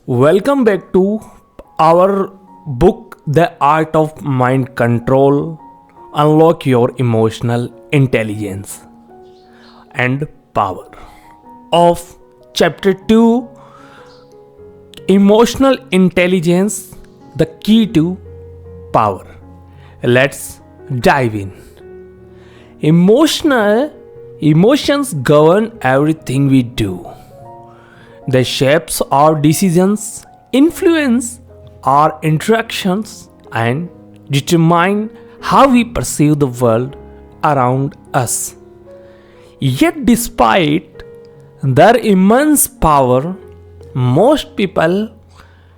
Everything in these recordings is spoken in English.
Welcome back to our book, The Art of Mind Control. Unlock your emotional intelligence and power. Of Chapter 2, Emotional Intelligence, the Key to Power. Let's dive in. Emotions govern everything we do. They shape our decisions, influence our interactions, and determine how we perceive the world around us. Yet, despite their immense power, most people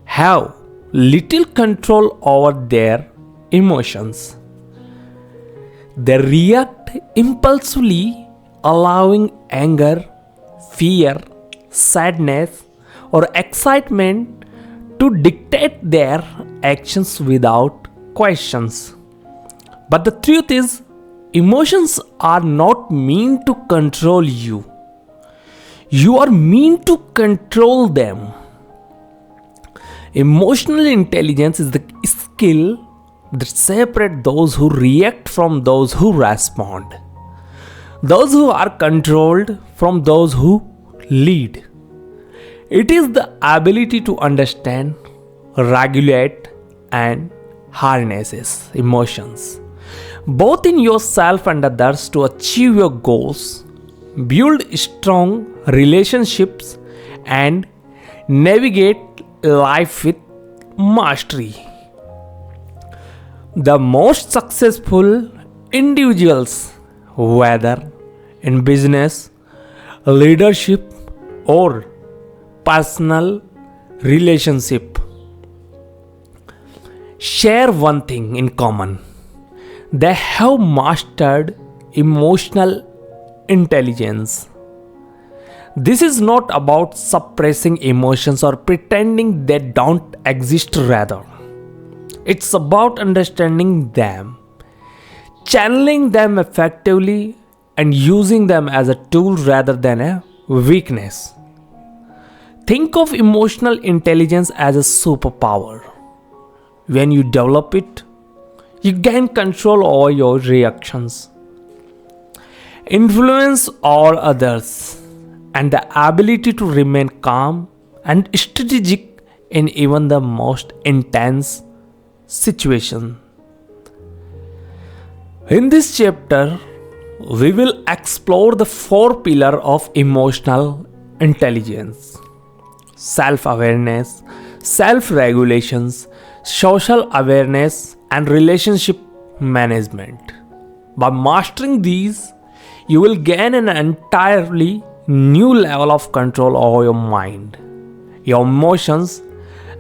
have little control over their emotions. They react impulsively, allowing anger, fear, sadness, or excitement to dictate their actions without questions. But the truth is, emotions are not meant to control you. You are meant to control them. Emotional intelligence is the skill that separates those who react from those who respond, those who are controlled from those who lead. It is the ability to understand, regulate, and harness emotions, both in yourself and others, to achieve your goals, build strong relationships, and navigate life with mastery. The most successful individuals, whether in business, leadership, or personal relationship, share one thing in common: they have mastered emotional intelligence. This is not about suppressing emotions or pretending they don't exist, rather, it's about understanding them, channeling them effectively, and using them as a tool rather than a weakness. Think of emotional intelligence as a superpower. When you develop it, you gain control over your reactions, influence all others, and the ability to remain calm and strategic in even the most intense situation. In this chapter, we will explore the four pillars of emotional intelligence: self-awareness, self-regulations, social awareness, and relationship management. By mastering these, you will gain an entirely new level of control over your mind, your emotions,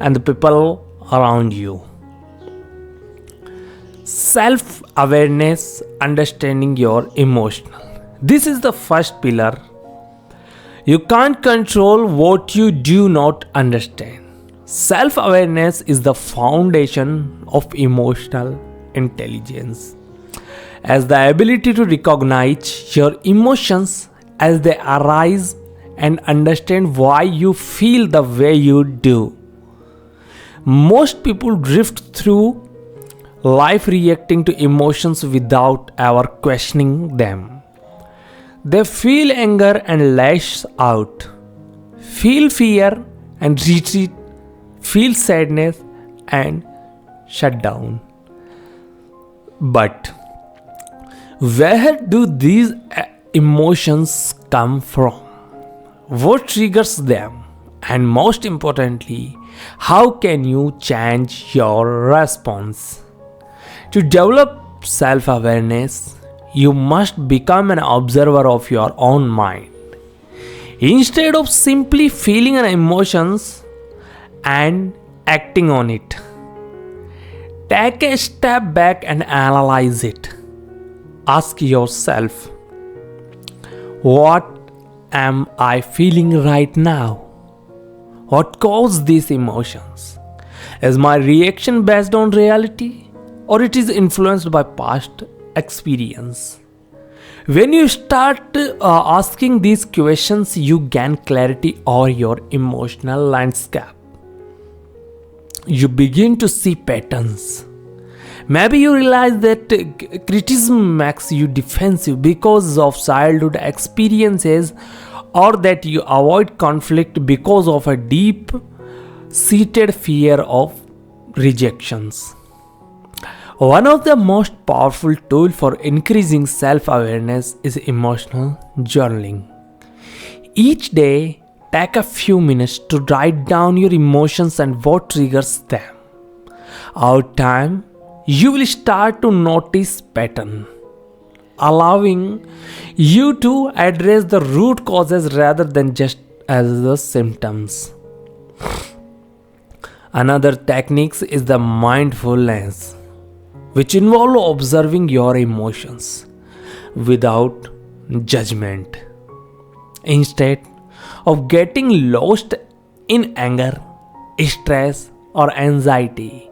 and the people around you. Self-awareness, understanding your emotional. This is the first pillar. You can't control what you do not understand. Self-awareness is the foundation of emotional intelligence, as the ability to recognize your emotions as they arise and understand why you feel the way you do. Most people drift through life reacting to emotions without ever questioning them. They feel anger and lash out, feel fear and retreat, feel sadness and shut down. But where do these emotions come from? What triggers them? And most importantly, how can you change your response? To develop self-awareness, you must become an observer of your own mind. Instead of simply feeling an emotions and acting on it, take a step back and analyze it. Ask yourself, what am I feeling right now? What caused these emotions? Is my reaction based on reality, or it is influenced by past experience? When you start asking these questions, you gain clarity over your emotional landscape. you begin to see patterns. Maybe you realize that criticism makes you defensive because of childhood experiences, or that you avoid conflict because of a deep seated fear of rejections. One of the most powerful tools for increasing self-awareness is emotional journaling. Each day, take a few minutes to write down your emotions and what triggers them. Over time, you will start to notice patterns, allowing you to address the root causes rather than just as the symptoms. Another technique is the mindfulness, which involves observing your emotions without judgment. Instead of getting lost in anger, stress, or anxiety,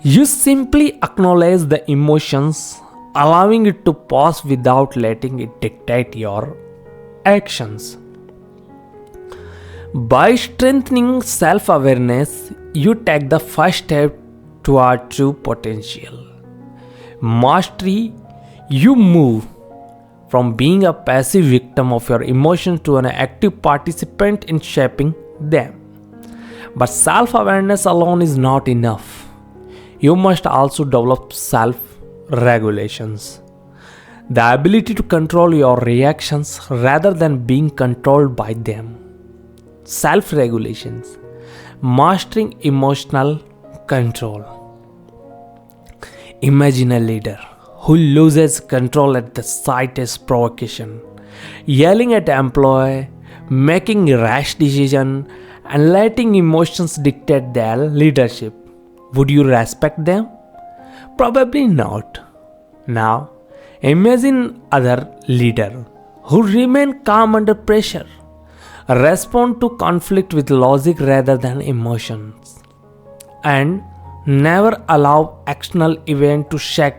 you simply acknowledge the emotions, allowing it to pass without letting it dictate your actions. By strengthening self-awareness, you take the first step toward true potential. Mastery, you move from being a passive victim of your emotions to an active participant in shaping them. But self-awareness alone is not enough. You must also develop self-regulations, the ability to control your reactions rather than being controlled by them. Self-regulations, mastering emotional control. Imagine a leader who loses control at the slightest provocation, yelling at employee, making rash decisions, and letting emotions dictate their leadership. Would you respect them? Probably not. Now, imagine other leader who remain calm under pressure, respond to conflict with logic rather than emotions, and never allow external event to shake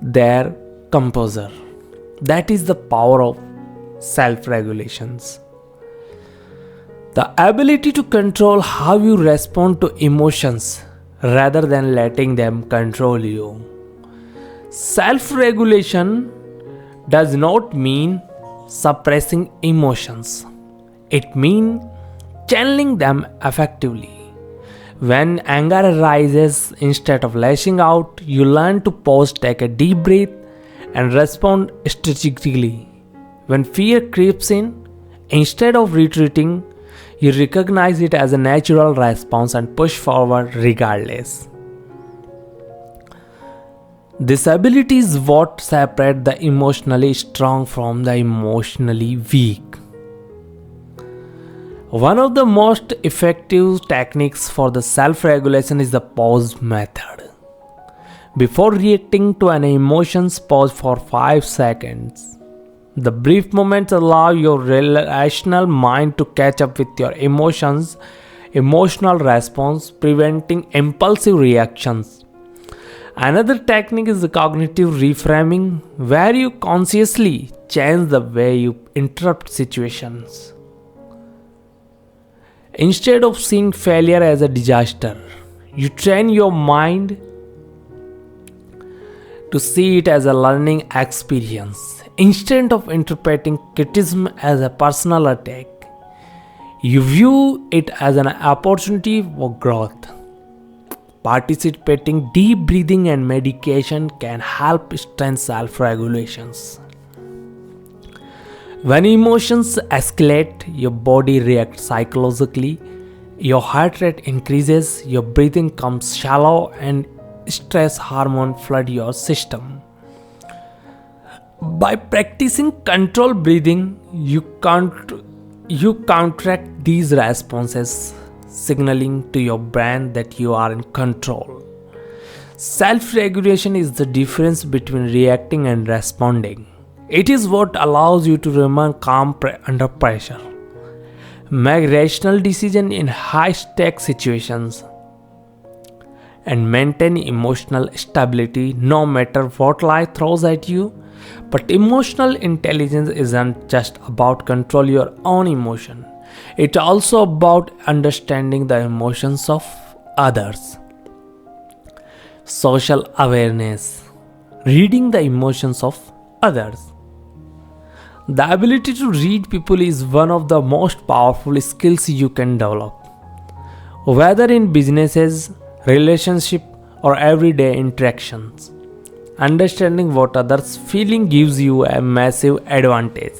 their composure. That is the power of self-regulations. The ability to control how you respond to emotions rather than letting them control you. Self-regulation does not mean suppressing emotions. It means channeling them effectively. When anger arises, instead of lashing out, you learn to pause, take a deep breath, and respond strategically. When fear creeps in, instead of retreating, you recognize it as a natural response and push forward regardless. This ability is what separates the emotionally strong from the emotionally weak. One of the most effective techniques for the self-regulation is the pause method. Before reacting to an emotion, pause for 5 seconds. The brief moments allow your rational mind to catch up with your emotional response, preventing impulsive reactions. Another technique is the cognitive reframing, where you consciously change the way you interrupt situations. Instead of seeing failure as a disaster, you train your mind to see it as a learning experience. Instead of interpreting criticism as a personal attack, you view it as an opportunity for growth. Participating, deep breathing, and meditation can help strengthen self-regulations. When emotions escalate, your body reacts psychologically, your heart rate increases, your breathing becomes shallow, and stress hormones flood your system. By practicing controlled breathing, you counteract these responses, signaling to your brain that you are in control. Self-regulation is the difference between reacting and responding. It is what allows you to remain calm under pressure, make rational decisions in high-stakes situations, and maintain emotional stability no matter what life throws at you. But emotional intelligence isn't just about controlling your own emotion. It's also about understanding the emotions of others. Social awareness, reading the emotions of others. The ability to read people is one of the most powerful skills you can develop. Whether in businesses, relationships, or everyday interactions, understanding what others feeling gives you a massive advantage.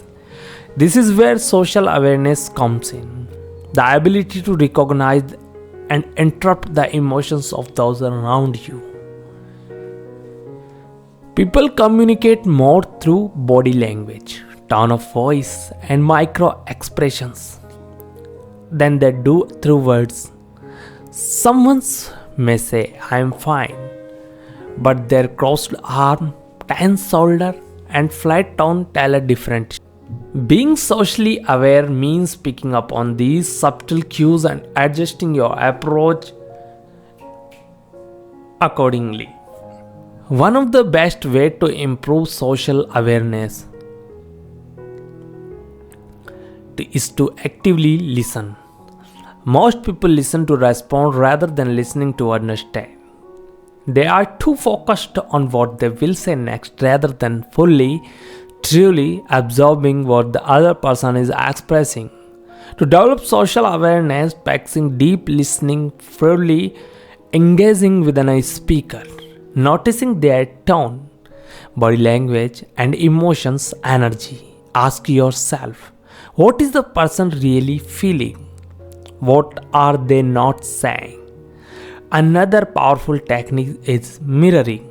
This is where social awareness comes in. The ability to recognize and interrupt the emotions of those around you. People communicate more through body language, tone of voice, and micro expressions than they do through words. Someone may say, "I am fine," but their crossed arm, tense shoulder, and flat tone tell a different. Being socially aware means picking up on these subtle cues and adjusting your approach accordingly. One of the best ways to improve social awareness is to actively listen. Most people listen to respond rather than listening to understand. They are too focused on what they will say next rather than truly absorbing what the other person is expressing. To develop social awareness, practicing deep listening, fully engaging with a speaker, noticing their tone, body language, and emotions, energy. Ask yourself, what is the person really feeling? What are they not saying? Another powerful technique is mirroring,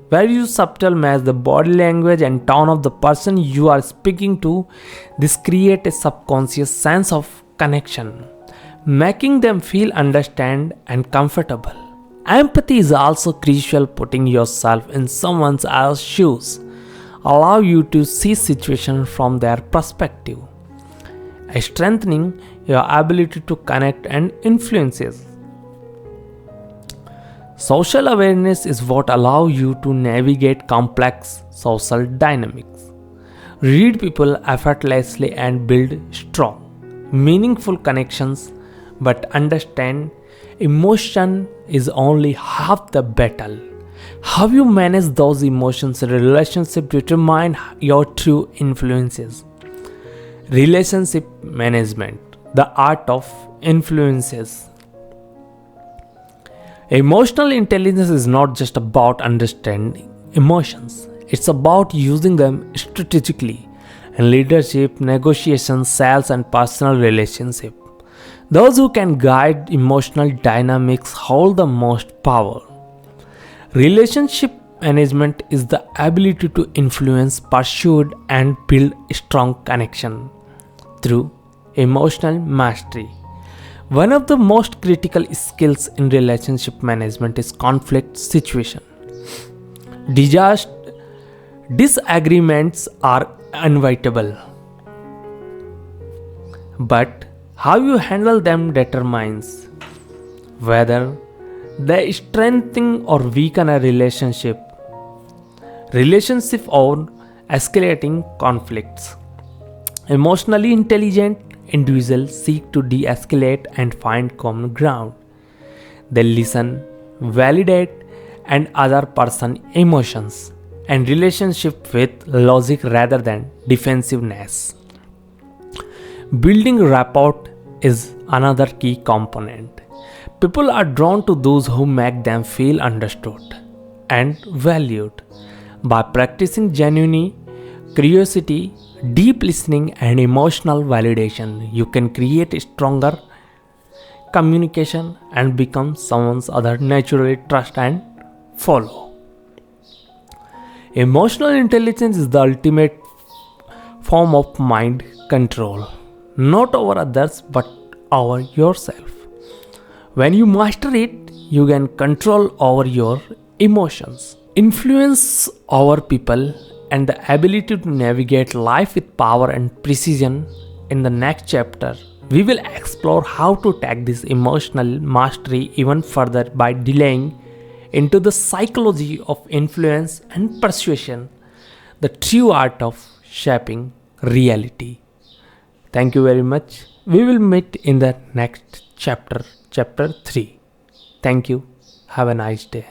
where you subtly match the body language and tone of the person you are speaking to. This creates a subconscious sense of connection, making them feel understood and comfortable. Empathy is also crucial. Putting yourself in someone else's shoes allows you to see situations from their perspective, strengthening your ability to connect and influences. Social awareness is what allows you to navigate complex social dynamics, read people effortlessly, and build strong, meaningful connections. But understand, emotion is only half the battle. How you manage those emotions in a relationship determine your true influences. Relationship management, the art of influences. Emotional intelligence is not just about understanding emotions, it's about using them strategically in leadership, negotiation, sales, and personal relationship. Those who can guide emotional dynamics hold the most power. Relationship management is the ability to influence, pursue, and build strong connection through emotional mastery. One of the most critical skills in relationship management is conflict situation. Disagreements are inevitable, but how you handle them determines whether they strengthen or weaken a relationship. Relationship or escalating conflicts. Emotionally intelligent individuals seek to de-escalate and find common ground. They listen, validate, and other person's emotions and relationship with logic rather than defensiveness. Building rapport is another key component. People are drawn to those who make them feel understood and valued. By practicing genuine curiosity, deep listening, and emotional validation, you can create a stronger communication and become someone's other naturally trust and follow. Emotional intelligence is the ultimate form of mind control, not over others but over yourself. When you master it, you gain control over your emotions, influence over people, and the ability to navigate life with power and precision. In the next chapter, we will explore how to take this emotional mastery even further by delaying into the psychology of influence and persuasion, the true art of shaping reality. Thank you very much. We will meet in the next chapter, chapter 3. Thank you. Have a nice day.